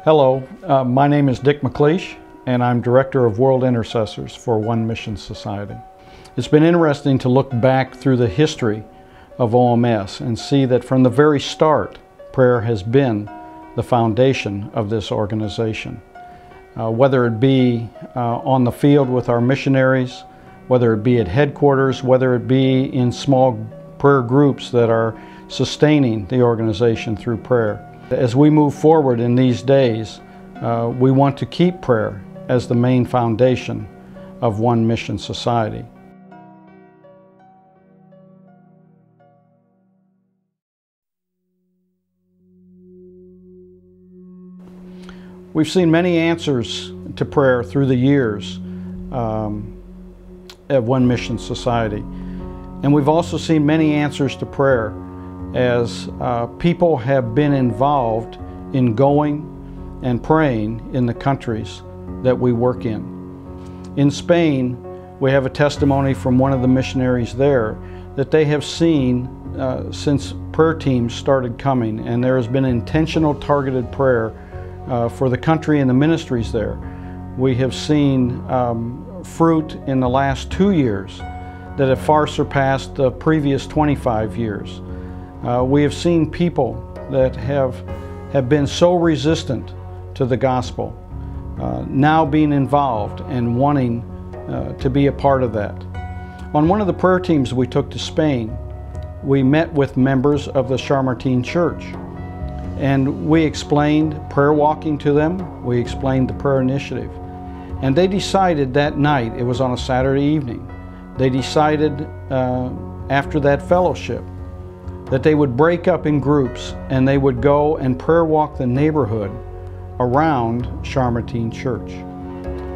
Hello, my name is Dick McLeish, and I'm Director of World Intercessors for One Mission Society. It's been interesting to look back through the history of OMS and see that from the very start, prayer has been the foundation of this organization. Whether it be on the field with our missionaries, whether it be at headquarters, whether it be in small prayer groups that are sustaining the organization through prayer. As we move forward in these days, we want to keep prayer as the main foundation of One Mission Society. We've seen many answers to prayer through the years at One Mission Society. And we've also seen many answers to prayer as people have been involved in going and praying in the countries that we work in. In Spain, we have a testimony from one of the missionaries there that they have seen since prayer teams started coming, and there has been intentional targeted prayer for the country and the ministries there. We have seen fruit in the last 2 years that have far surpassed the previous 25 years. We have seen people that have been so resistant to the gospel now being involved and wanting to be a part of that. On one of the prayer teams we took to Spain, we met with members of the Charmartin Church, and we explained prayer walking to them. We explained the prayer initiative, and they decided that night, it was on a Saturday evening, they decided after that fellowship that they would break up in groups and they would go and prayer walk the neighborhood around Charmartin Church.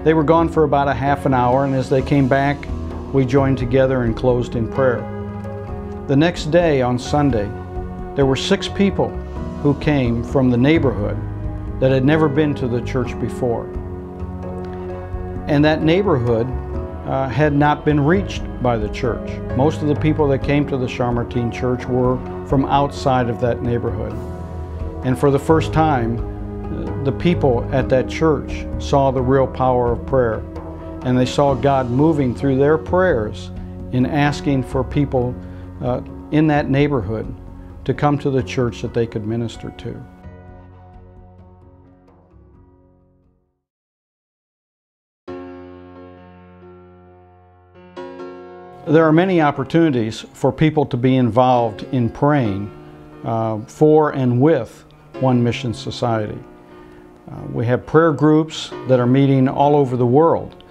They were gone for about a half an hour, and as they came back, we joined together and closed in prayer. The next day, on Sunday, there were 6 people who came from the neighborhood that had never been to the church before. And that neighborhood had not been reached by the church. Most of the people that came to the Charmartin Church were from outside of that neighborhood. And for the first time, the people at that church saw the real power of prayer, and they saw God moving through their prayers in asking for people in that neighborhood to come to the church that they could minister to. There are many opportunities for people to be involved in praying for and with One Mission Society. We have prayer groups that are meeting all over the world,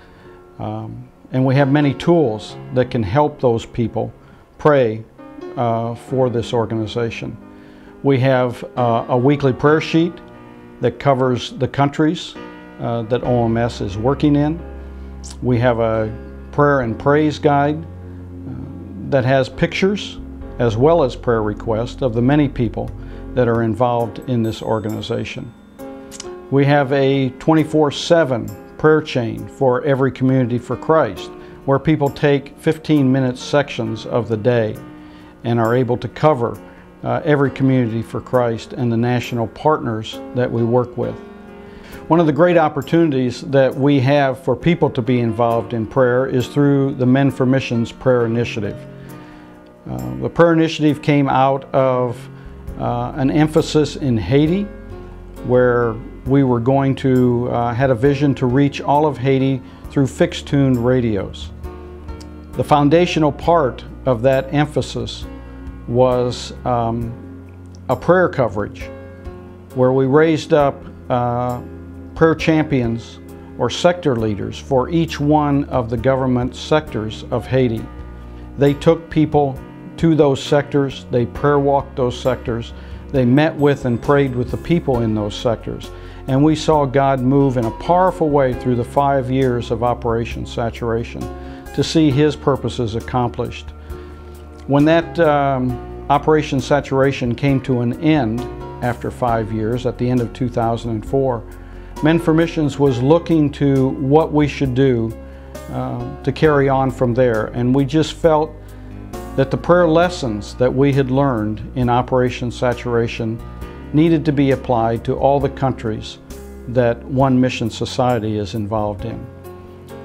and we have many tools that can help those people pray for this organization. We have a weekly prayer sheet that covers the countries that OMS is working in. We have a prayer and praise guide that has pictures as well as prayer requests of the many people that are involved in this organization. We have a 24/7 prayer chain for every Community for Christ, where people take 15-minute sections of the day and are able to cover every Community for Christ and the national partners that we work with. One of the great opportunities that we have for people to be involved in prayer is through the Men for Missions Prayer Initiative. The prayer initiative came out of an emphasis in Haiti, where we were going to, had a vision to reach all of Haiti through fixed-tuned radios. The foundational part of that emphasis was a prayer coverage, where we raised up prayer champions or sector leaders for each one of the government sectors of Haiti. They took people to those sectors, they prayer walked those sectors, they met with and prayed with the people in those sectors. And we saw God move in a powerful way through the 5 years of Operation Saturation to see His purposes accomplished. When that Operation Saturation came to an end after 5 years, at the end of 2004, Men for Missions was looking to what we should do to carry on from there. And we just felt that the prayer lessons that we had learned in Operation Saturation needed to be applied to all the countries that One Mission Society is involved in.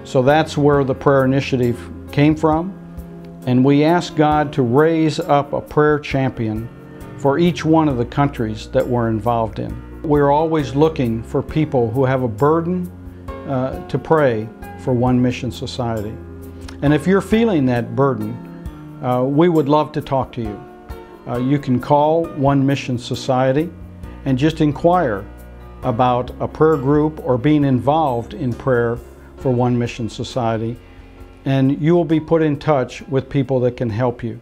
So that's where the prayer initiative came from, and we asked God to raise up a prayer champion for each one of the countries that we're involved in. We're always looking for people who have a burden to pray for One Mission Society. And if you're feeling that burden, we would love to talk to you. You can call One Mission Society and just inquire about a prayer group or being involved in prayer for One Mission Society, and you will be put in touch with people that can help you.